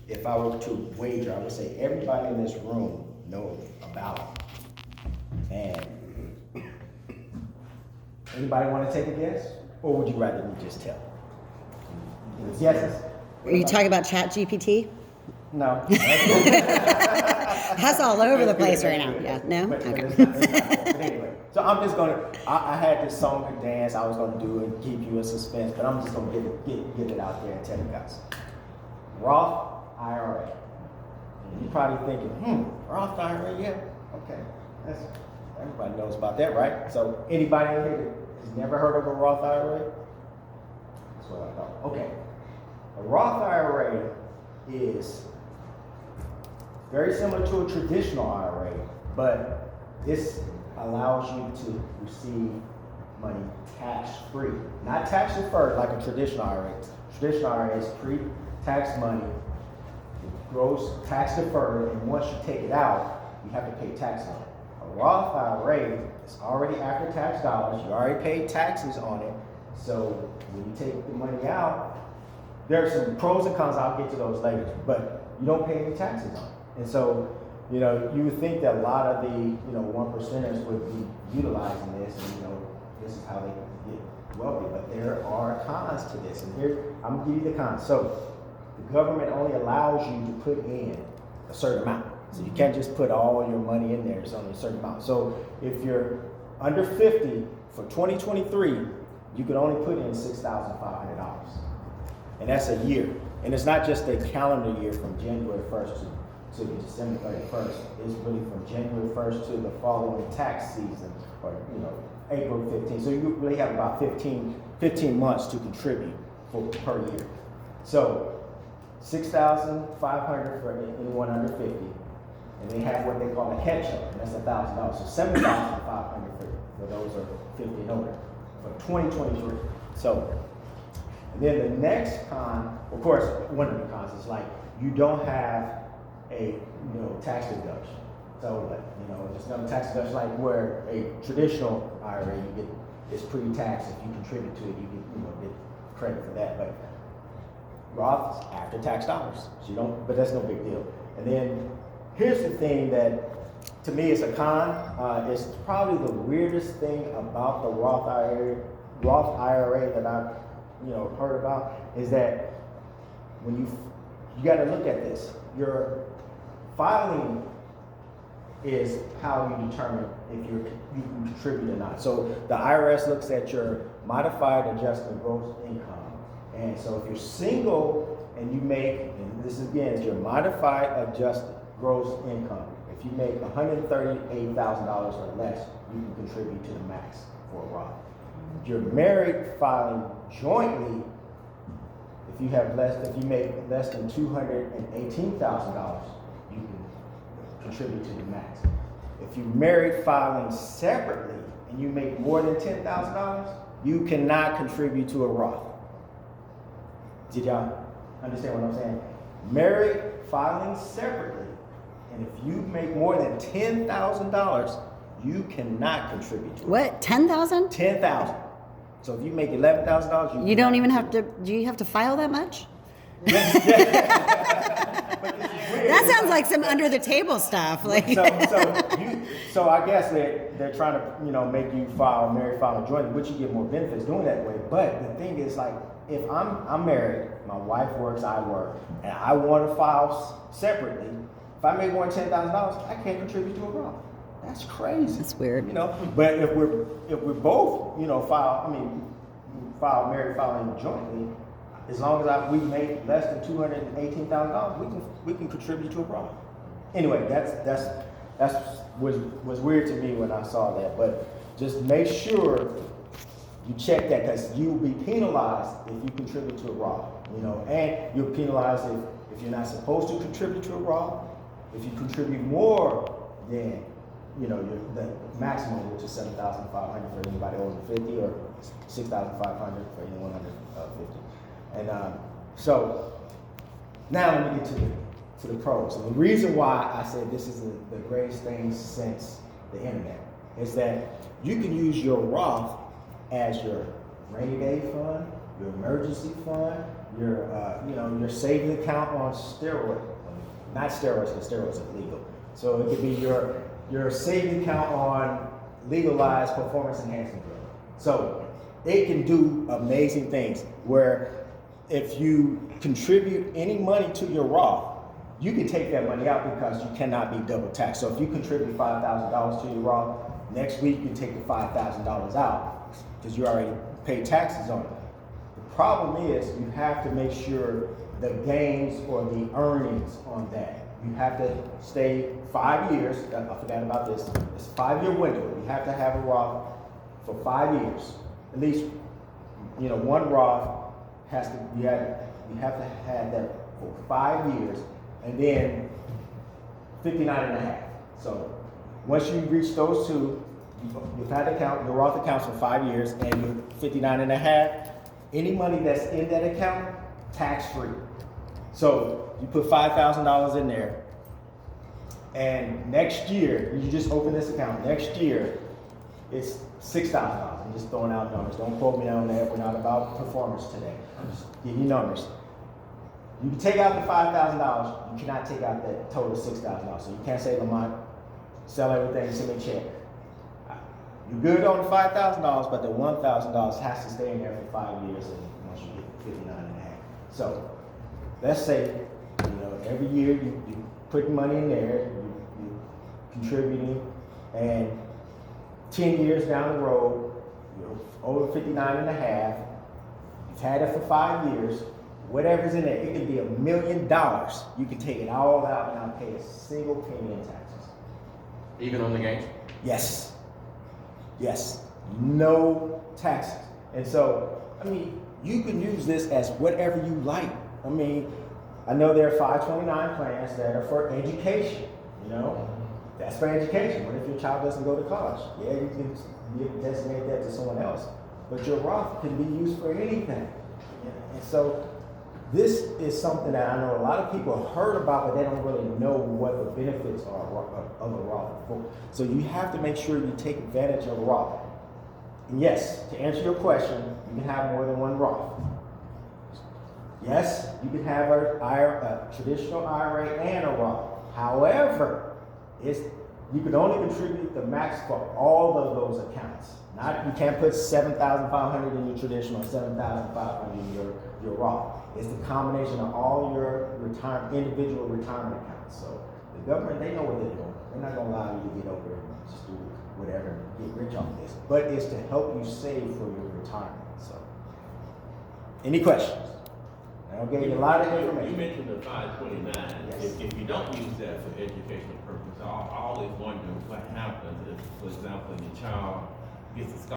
if I were to wager, I would say everybody in this room knows about it. And anybody want to take a guess? Or would you rather me just tell? Guesses? Are you talking about Chat GPT? No. That's all over the place right now. Yeah, no? But Okay. it's not. But anyway, so I'm just gonna. I had this song and dance I was gonna do and keep you in suspense, but I'm just gonna get it out there and tell you guys. Roth IRA. You're probably thinking, Roth IRA, yeah, okay. Everybody knows about that, right? So anybody in here that has never heard of a Roth IRA? That's what I thought. Okay. A Roth IRA is very similar to a traditional IRA, but this allows you to receive money tax-free. Not tax-deferred like a traditional IRA. Traditional IRA is pre-tax money, gross tax-deferred, and once you take it out, you have to pay tax on it. A Roth IRA is already after-tax dollars. You already paid taxes on it, so when you take the money out, there are some pros and cons. I'll get to those later, but you don't pay any taxes on it. And so, you would think that a lot of the, 1%ers would be utilizing this, and, this is how they get wealthy. But there are cons to this, and here, I'm gonna give you the cons. So, the government only allows you to put in a certain amount. So you can't just put all your money in there. It's only a certain amount. So if you're under 50 for 2023, you could only put in $6,500. And that's a year. And it's not just a calendar year from January 1st to December 31st. It's really from January 1st to the following tax season, or April 15th. So you really have about 15 months to contribute per year. So $6,500 for anyone under 50. And they have what they call a catch-up, and that's $1,000. So $7,500 for those who are 50 and older for 2023. So, and then the next con, of course, one of the cons is like you don't have a tax deduction. So just another tax deduction like where a traditional IRA you get is pre-tax. If you contribute to it, you get credit for that. But Roth's after tax dollars, so you don't. But that's no big deal. And then here's the thing that to me is a con. It's probably the weirdest thing about the Roth IRA that I've heard about is that when you got to look at this. Your filing is how you determine if you can contribute or not. So the IRS looks at your modified adjusted gross income, and so if you're single and you make, and this again is your modified adjusted gross income. If you make $138,000 or less, you can contribute to the max for a Roth. If you're married filing jointly, if you make less than $218,000, you can contribute to the max. If you married filing separately and you make more than $10,000, you cannot contribute to a Roth. Did y'all understand what I'm saying? Married filing separately, and if you make more than $10,000, you cannot contribute to it. What? 10,000? 10,000. So if you make $11,000, you don't even have to. Do you have to file that much? That sounds like some under the table stuff. Like so I guess they're trying to make you married file jointly, which you get more benefits doing that way. But the thing is, like, if I'm married, my wife works, I work, and I want to file separately. If I make more than $10,000, I can't contribute to a Roth. That's crazy. That's weird. But if we're both, file married filing jointly, as long as we make less than $218,000, we can contribute to a Roth. Anyway, that's was weird to me when I saw that. But just make sure you check that, because you'll be penalized if you contribute to a Roth. And you're penalized if you're not supposed to contribute to a Roth. If you contribute more than the maximum, which is $7,500 for anybody over 50, or $6,500 for anyone under 50. And so now let me get to the pros. And the reason why I said this is the greatest thing since the internet is that you can use your Roth as your rainy day fund, your emergency fund, your savings account on steroids, not steroids, because steroids are legal. So it could be your savings account on legalized performance enhancing drug. So it can do amazing things where if you contribute any money to your Roth, you can take that money out because you cannot be double taxed. So if you contribute $5,000 to your Roth, next week you take the $5,000 out because you already paid taxes on it. The problem is you have to make sure the gains or the earnings on that. You have to stay 5 years. I forgot about this. It's a 5-year window. You have to have a Roth for 5 years. At least, one Roth has to. You have to have that for 5 years, and then 59 and a half. So once you reach those two, you've had your Roth accounts for 5 years, and you're 59 and a half. Any money that's in that account, tax free. So you put $5,000 in there, and next year, you just open this account. Next year, it's $6,000. I'm just throwing out numbers. Don't quote me on that. We're not about performance today. I'm just giving you numbers. You can take out the $5,000. You cannot take out that total $6,000. So you can't say, Lamont, sell everything, send me a check. You're good on the $5,000, but the $1,000 has to stay in there for 5 years, and once you get 59 and a half. So let's say, every year you put money in there, you contributing, and 10 years down the road, you're over 59 and a half, you've had it for 5 years, whatever's in there, it could be $1 million. You can take it all out and not pay a single penny in taxes. Even on the gains? Yes. Yes. No taxes. And so, you can use this as whatever you like. I know there are 529 plans that are for education, That's for education. What if your child doesn't go to college? Yeah, you can designate that to someone else. But your Roth can be used for anything. And so this is something that I know a lot of people have heard about, but they don't really know what the benefits are of a Roth. So you have to make sure you take advantage of a Roth. And yes, to answer your question, you can have more than one Roth. Yes, you can have a traditional IRA and a Roth. However, you can only contribute the max for all of those accounts. You can't put $7,500 in your traditional, $7,500 in your Roth. It's the combination of all your individual retirement accounts. So the government, they know what they're doing. They're not going to allow you to get over it and just do whatever, get rich off this. But it's to help you save for your retirement. So, any questions? I gave you a lot of information. You mentioned the 529. Yes. If you don't use that for educational purposes, I always wonder what happens if, for example, your child gets a scholarship